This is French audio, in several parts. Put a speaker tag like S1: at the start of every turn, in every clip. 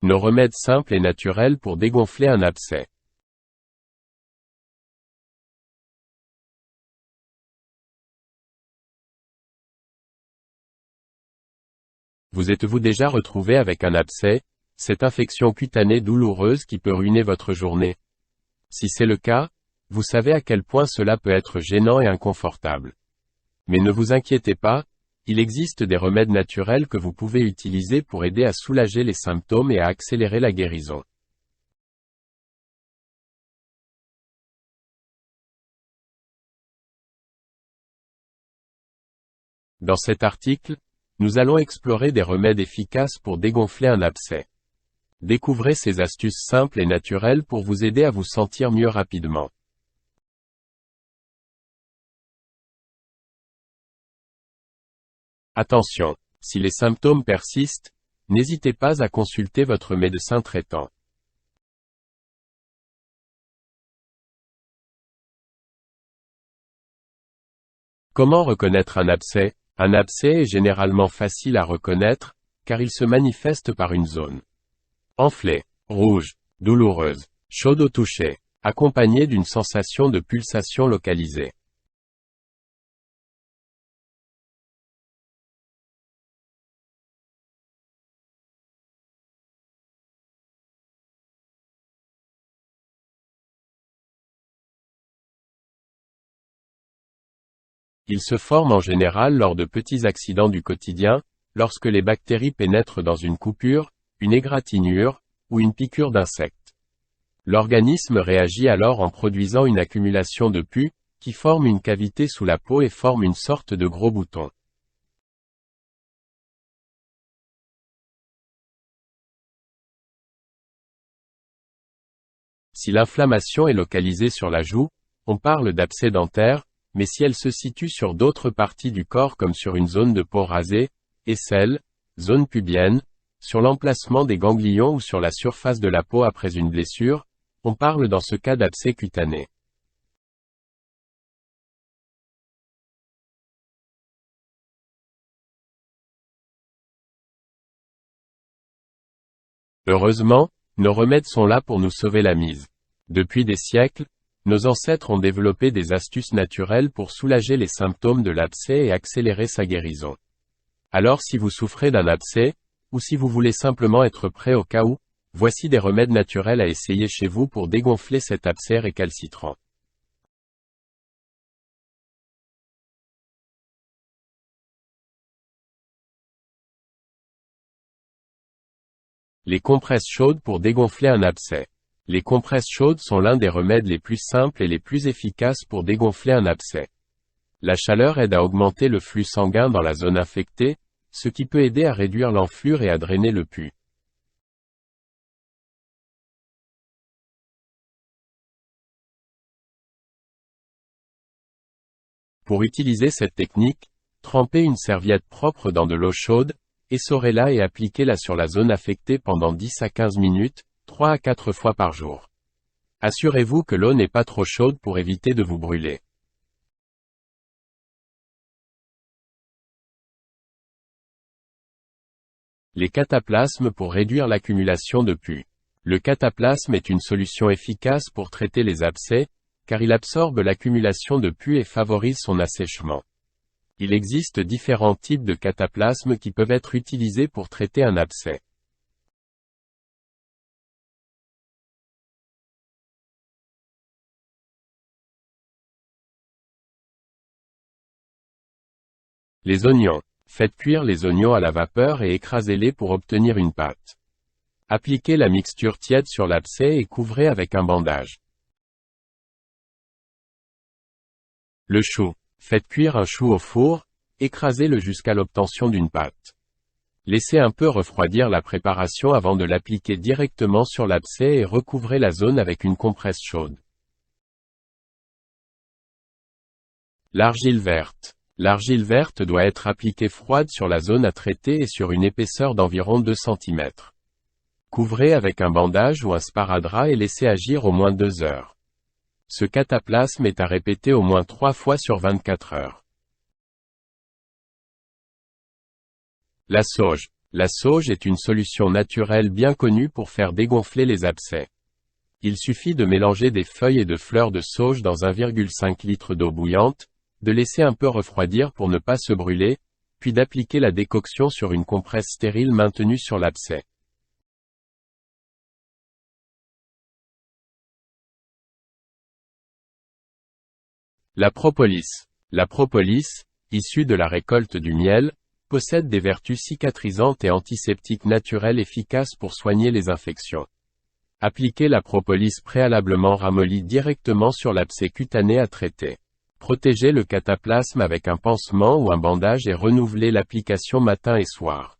S1: Nos remèdes simples et naturels pour dégonfler un abcès. Vous êtes-vous déjà retrouvé avec un abcès, cette infection cutanée douloureuse qui peut ruiner votre journée? Si c'est le cas, vous savez à quel point cela peut être gênant et inconfortable. Mais ne vous inquiétez pas, il existe des remèdes naturels que vous pouvez utiliser pour aider à soulager les symptômes et à accélérer la guérison. Dans cet article, nous allons explorer des remèdes efficaces pour dégonfler un abcès. Découvrez ces astuces simples et naturelles pour vous aider à vous sentir mieux rapidement. Attention, si les symptômes persistent, n'hésitez pas à consulter votre médecin traitant. Comment reconnaître un abcès? Un abcès est généralement facile à reconnaître, car il se manifeste par une zone enflée, rouge, douloureuse, chaude au toucher, accompagnée d'une sensation de pulsation localisée. Il se forme en général lors de petits accidents du quotidien, lorsque les bactéries pénètrent dans une coupure, une égratignure, ou une piqûre d'insecte. L'organisme réagit alors en produisant une accumulation de pus, qui forme une cavité sous la peau et forme une sorte de gros bouton. Si l'inflammation est localisée sur la joue, on parle d'abcès dentaire, mais si elle se situe sur d'autres parties du corps comme sur une zone de peau rasée, aisselle, zone pubienne, sur l'emplacement des ganglions ou sur la surface de la peau après une blessure, on parle dans ce cas d'abcès cutané. Heureusement, nos remèdes sont là pour nous sauver la mise. Depuis des siècles, nos ancêtres ont développé des astuces naturelles pour soulager les symptômes de l'abcès et accélérer sa guérison. Alors si vous souffrez d'un abcès, ou si vous voulez simplement être prêt au cas où, voici des remèdes naturels à essayer chez vous pour dégonfler cet abcès récalcitrant. Les compresses chaudes pour dégonfler un abcès. Les compresses chaudes sont l'un des remèdes les plus simples et les plus efficaces pour dégonfler un abcès. La chaleur aide à augmenter le flux sanguin dans la zone infectée, ce qui peut aider à réduire l'enflure et à drainer le pus. Pour utiliser cette technique, trempez une serviette propre dans de l'eau chaude, essorez-la et appliquez-la sur la zone affectée pendant 10 à 15 minutes, 3 à 4 fois par jour. Assurez-vous que l'eau n'est pas trop chaude pour éviter de vous brûler. Les cataplasmes pour réduire l'accumulation de pus. Le cataplasme est une solution efficace pour traiter les abcès, car il absorbe l'accumulation de pus et favorise son assèchement. Il existe différents types de cataplasmes qui peuvent être utilisés pour traiter un abcès. Les oignons. Faites cuire les oignons à la vapeur et écrasez-les pour obtenir une pâte. Appliquez la mixture tiède sur l'abcès et couvrez avec un bandage. Le chou. Faites cuire un chou au four, écrasez-le jusqu'à l'obtention d'une pâte. Laissez un peu refroidir la préparation avant de l'appliquer directement sur l'abcès et recouvrez la zone avec une compresse chaude. L'argile verte. L'argile verte doit être appliquée froide sur la zone à traiter et sur une épaisseur d'environ 2 cm. Couvrez avec un bandage ou un sparadrap et laissez agir au moins 2 heures. Ce cataplasme est à répéter au moins 3 fois sur 24 heures. La sauge. La sauge est une solution naturelle bien connue pour faire dégonfler les abcès. Il suffit de mélanger des feuilles et de fleurs de sauge dans 1,5 litre d'eau bouillante, de laisser un peu refroidir pour ne pas se brûler, puis d'appliquer la décoction sur une compresse stérile maintenue sur l'abcès. La propolis. La propolis, issue de la récolte du miel, possède des vertus cicatrisantes et antiseptiques naturelles efficaces pour soigner les infections. Appliquez la propolis préalablement ramollie directement sur l'abcès cutané à traiter. Protégez le cataplasme avec un pansement ou un bandage et renouvelez l'application matin et soir.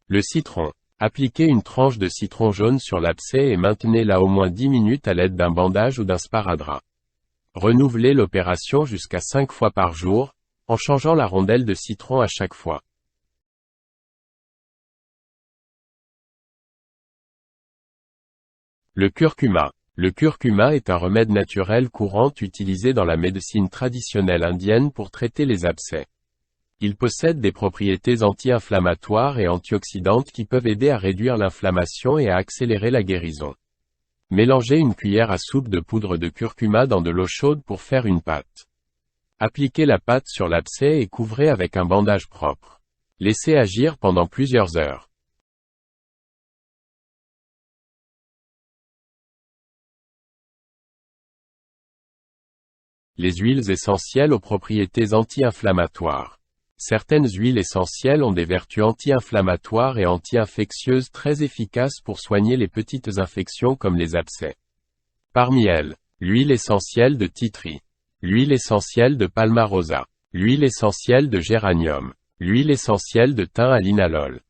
S1: Le citron. Appliquez une tranche de citron jaune sur l'abcès et maintenez-la au moins 10 minutes à l'aide d'un bandage ou d'un sparadrap. Renouvelez l'opération jusqu'à 5 fois par jour, en changeant la rondelle de citron à chaque fois. Le curcuma. Le curcuma est un remède naturel courant utilisé dans la médecine traditionnelle indienne pour traiter les abcès. Il possède des propriétés anti-inflammatoires et antioxydantes qui peuvent aider à réduire l'inflammation et à accélérer la guérison. Mélangez une cuillère à soupe de poudre de curcuma dans de l'eau chaude pour faire une pâte. Appliquez la pâte sur l'abcès et couvrez avec un bandage propre. Laissez agir pendant plusieurs heures. Les huiles essentielles aux propriétés anti-inflammatoires. Certaines huiles essentielles ont des vertus anti-inflammatoires et anti-infectieuses très efficaces pour soigner les petites infections comme les abcès. Parmi elles, l'huile essentielle de tea tree, l'huile essentielle de palmarosa, l'huile essentielle de géranium, l'huile essentielle de thym à linalol.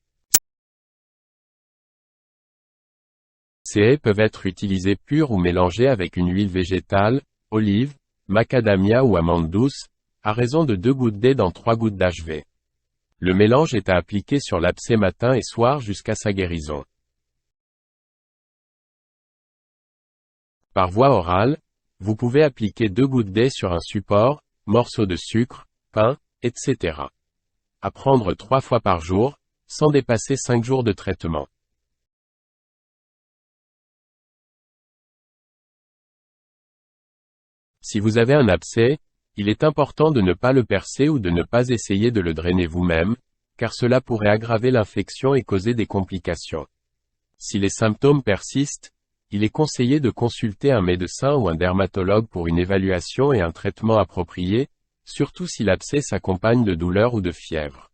S1: Ces haies peuvent être utilisées pures ou mélangées avec une huile végétale, olive, macadamia ou amande douce, à raison de 2 gouttes d'eau dans 3 gouttes d'HV. Le mélange est à appliquer sur l'abcès matin et soir jusqu'à sa guérison. Par voie orale, vous pouvez appliquer 2 gouttes d'eau sur un support, morceaux de sucre, pain, etc. À prendre 3 fois par jour, sans dépasser 5 jours de traitement. Si vous avez un abcès, il est important de ne pas le percer ou de ne pas essayer de le drainer vous-même, car cela pourrait aggraver l'infection et causer des complications. Si les symptômes persistent, il est conseillé de consulter un médecin ou un dermatologue pour une évaluation et un traitement approprié, surtout si l'abcès s'accompagne de douleurs ou de fièvre.